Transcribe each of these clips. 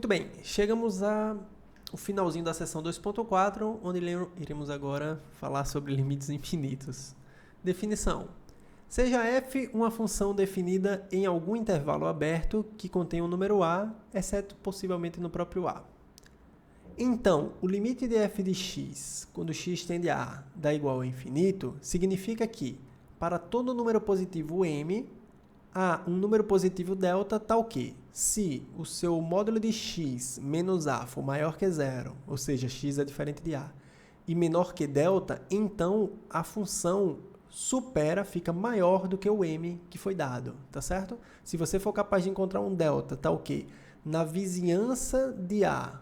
Muito bem, chegamos ao finalzinho da seção 2.4, onde iremos agora falar sobre limites infinitos. Definição. Seja f uma função definida em algum intervalo aberto que contém o número a, exceto possivelmente no próprio a. Então, o limite de f de x, quando x tende a a, dá igual a infinito, significa que, para todo número positivo m, há um número positivo delta tal que, se o seu módulo de x menos a for maior que zero, ou seja, x é diferente de a, e menor que delta, então a função supera, fica maior do que o m que foi dado, tá certo? Se você for capaz de encontrar um delta tal que, na vizinhança de a,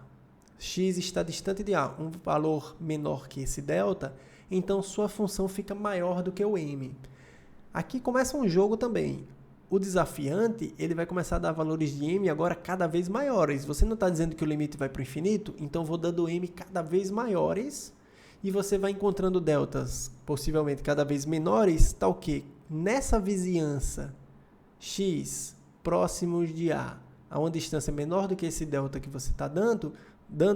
x está distante de a, um valor menor que esse delta, então sua função fica maior do que o m. Aqui começa um jogo também. O desafiante, ele vai começar a dar valores de m agora cada vez maiores. Você não está dizendo que o limite vai para o infinito? Então, vou dando m cada vez maiores e você vai encontrando deltas possivelmente cada vez menores, tal que nessa vizinhança x próximos de a uma distância menor do que esse delta que você está dando,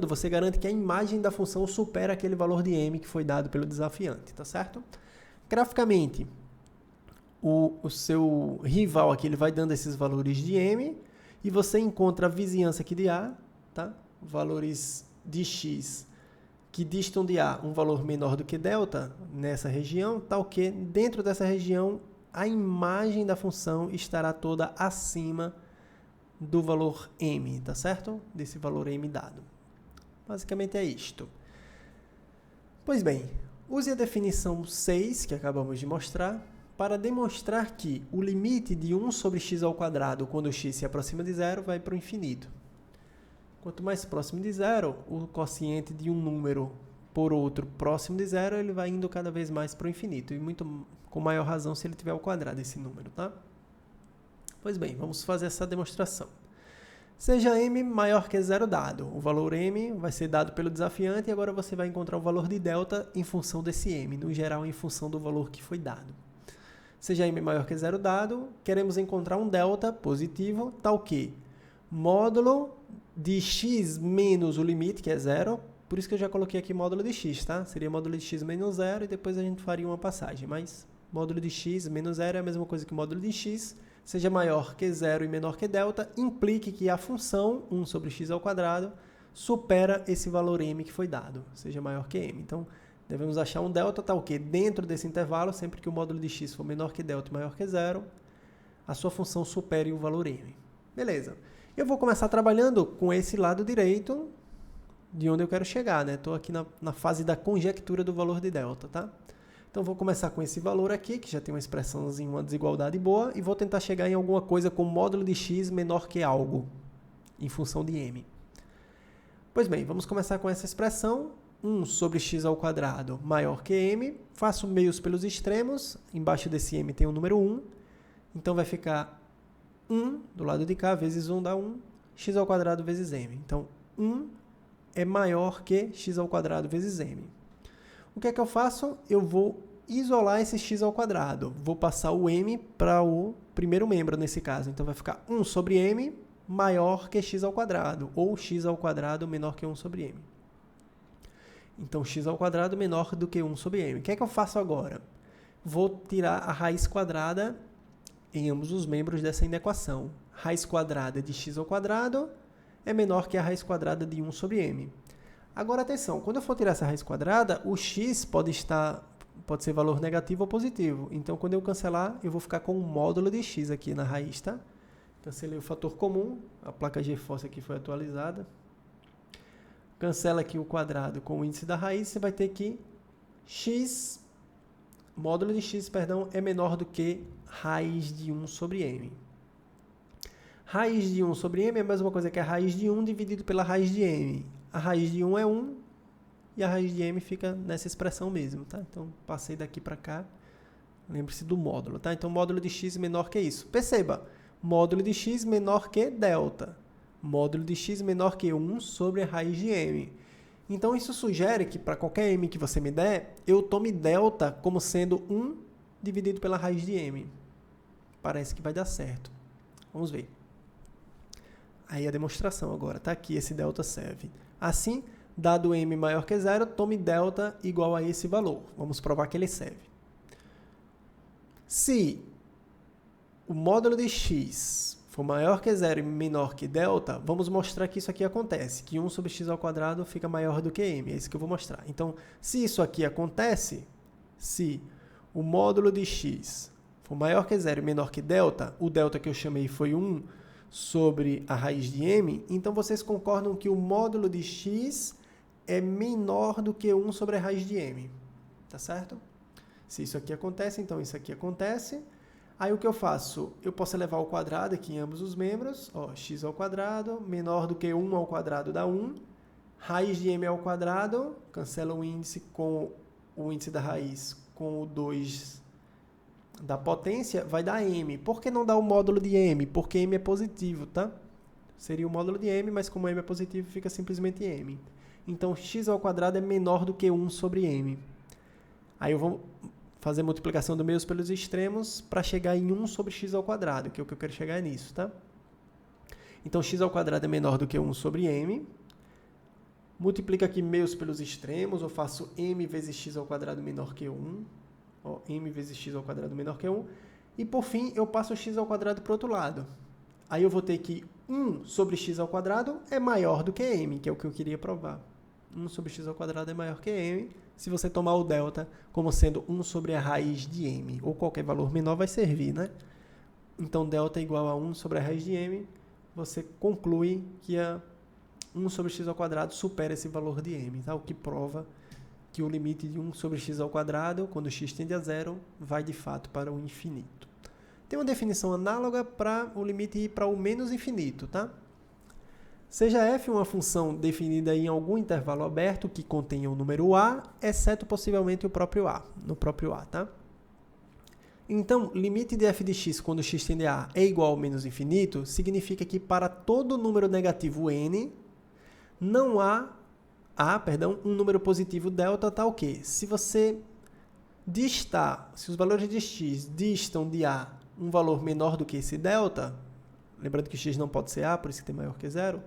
você garante que a imagem da função supera aquele valor de m que foi dado pelo desafiante, tá certo? Graficamente, o seu rival aqui ele vai dando esses valores de m e você encontra a vizinhança aqui de a, tá? Valores de x que distam de a um valor menor do que delta nessa região, tal que dentro dessa região a imagem da função estará toda acima do valor m, tá certo? Desse valor m dado. Basicamente é isto. Pois bem, use a definição 6 que acabamos de mostrar para demonstrar que o limite de 1 sobre x ao quadrado quando x se aproxima de zero vai para o infinito. Quanto mais próximo de zero, o quociente de um número por outro próximo de zero, ele vai indo cada vez mais para o infinito. E muito com maior razão se ele tiver ao quadrado esse número, tá? Pois bem, vamos fazer essa demonstração. Seja m maior que zero dado. O valor m vai ser dado pelo desafiante e agora você vai encontrar o valor de delta em função desse m, no geral em função do valor que foi dado. Seja m maior que zero dado, queremos encontrar um delta positivo, tal que módulo de x menos o limite, que é zero, por isso que eu já coloquei aqui módulo de x, tá? Seria módulo de x menos zero e depois a gente faria uma passagem, mas módulo de x menos zero é a mesma coisa que módulo de x, seja maior que zero e menor que delta, implique que a função 1 sobre x ao quadrado supera esse valor m que foi dado, seja maior que m. Então, devemos achar um delta tal que dentro desse intervalo, sempre que o módulo de x for menor que delta e maior que zero, a sua função supere o valor m. Beleza. Eu vou começar trabalhando com esse lado direito de onde eu quero chegar, né? Estou aqui na fase da conjectura do valor de delta, tá? Então, vou começar com esse valor aqui, que já tem uma expressãozinha, uma desigualdade boa, e vou tentar chegar em alguma coisa com módulo de x menor que algo, em função de m. Pois bem, vamos começar com essa expressão. 1 sobre x ao quadrado maior que m. Faço meios pelos extremos. Embaixo desse m tem o número 1. Então, vai ficar 1 do lado de cá, vezes 1 dá 1. X ao quadrado vezes m. Então, 1 é maior que x ao quadrado vezes m. O que é que eu faço? Eu vou isolar esse x ao quadrado. Vou passar o m para o primeiro membro nesse caso. Então, vai ficar 1 sobre m maior que x ao quadrado. Ou x ao quadrado menor que 1 sobre m. Então, x ao quadrado menor do que 1 sobre m. O que é que eu faço agora? Vou tirar a raiz quadrada em ambos os membros dessa inequação. Raiz quadrada de x ao quadrado é menor que a raiz quadrada de 1 sobre m. Agora, atenção, quando eu for tirar essa raiz quadrada, o x pode ser valor negativo ou positivo. Então, quando eu cancelar, eu vou ficar com um módulo de x aqui na raiz, tá? Cancelei o fator comum, a placa GeForce aqui foi atualizada. Cancela aqui o quadrado com o índice da raiz, você vai ter que módulo de x, perdão, é menor do que raiz de 1 sobre m. Raiz de 1 sobre m é a mesma coisa que a raiz de 1 dividido pela raiz de m. A raiz de 1 é 1 e a raiz de m fica nessa expressão mesmo, tá? Então, passei daqui para cá. Lembre-se do módulo, tá? Então, módulo de x menor que isso. Perceba, módulo de x menor que delta. Módulo de x menor que 1 sobre a raiz de m. Então, isso sugere que para qualquer m que você me der, eu tome delta como sendo 1 dividido pela raiz de m. Parece que vai dar certo. Vamos ver. Aí a demonstração agora, tá aqui, esse delta serve. Assim, dado m maior que 0, tome delta igual a esse valor. Vamos provar que ele serve. Se o módulo de x for maior que 0 e menor que delta, vamos mostrar que isso aqui acontece, que 1 sobre x ao quadrado fica maior do que m. É isso que eu vou mostrar. Então, se isso aqui acontece, se o módulo de x for maior que 0 e menor que delta, o delta que eu chamei foi 1 sobre a raiz de m, então vocês concordam que o módulo de x é menor do que 1 sobre a raiz de m. Tá certo? Se isso aqui acontece, então isso aqui acontece. Aí o que eu faço? Eu posso elevar ao quadrado aqui em ambos os membros. Ó, x ao quadrado menor do que 1 ao quadrado dá 1. Raiz de m ao quadrado, cancela o índice com o índice da raiz com o 2 da potência, vai dar m. Por que não dá o módulo de m? Porque m é positivo, tá? Seria o módulo de m, mas como m é positivo, fica simplesmente m. Então, x ao quadrado é menor do que 1 sobre m. Aí eu vou fazer a multiplicação do meios pelos extremos para chegar em 1 sobre x ao quadrado, que é o que eu quero chegar nisso, tá? Então, x ao quadrado é menor do que 1 sobre m. Multiplica aqui meios pelos extremos, eu faço m vezes x ao quadrado menor que 1. Ó, m vezes x ao quadrado menor que 1. E, por fim, eu passo x ao quadrado para o outro lado. Aí eu vou ter que 1 sobre x ao quadrado é maior do que m, que é o que eu queria provar. 1 sobre x ao quadrado é maior que m. Se você tomar o delta como sendo 1 sobre a raiz de m, ou qualquer valor menor, vai servir, né? Então, delta é igual a 1 sobre a raiz de m. Você conclui que 1 sobre x ao quadrado supera esse valor de m, tá? O que prova que o limite de 1 sobre x ao quadrado, quando x tende a 0, vai de fato para o infinito. Tem uma definição análoga para o limite ir para o menos infinito, tá? Seja f uma função definida em algum intervalo aberto que contenha o número a, exceto possivelmente o próprio a, no próprio a, tá? Então, limite de f de x quando x tende a é igual ao menos infinito, significa que para todo número negativo n, não há um número positivo delta tal que, se você distar, se os valores de x distam de a um valor menor do que esse delta, lembrando que x não pode ser a, por isso que tem maior que 0,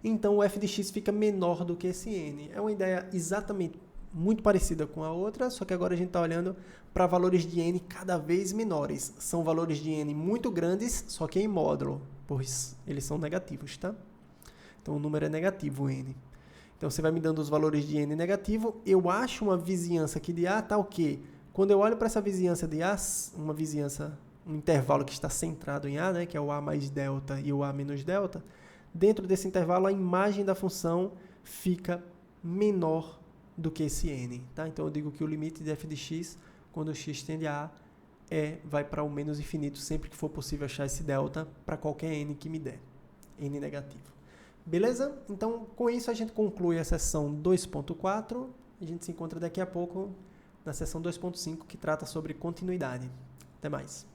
então o f de x fica menor do que esse n. É uma ideia exatamente muito parecida com a outra, só que agora a gente está olhando para valores de n cada vez menores. São valores de n muito grandes, só que em módulo, pois eles são negativos, tá? Então o número é negativo, n. Então você vai me dando os valores de n negativo, eu acho uma vizinhança aqui de a tal que, quando eu olho para essa vizinhança de a, uma vizinhança, um intervalo que está centrado em a, né, que é o a mais delta e o a menos delta, dentro desse intervalo a imagem da função fica menor do que esse n. Tá? Então eu digo que o limite de f de x, quando x tende a vai para o menos infinito sempre que for possível achar esse delta para qualquer n que me der, n negativo. Beleza? Então, com isso a gente conclui a seção 2.4 e a gente se encontra daqui a pouco na seção 2.5, que trata sobre continuidade. Até mais!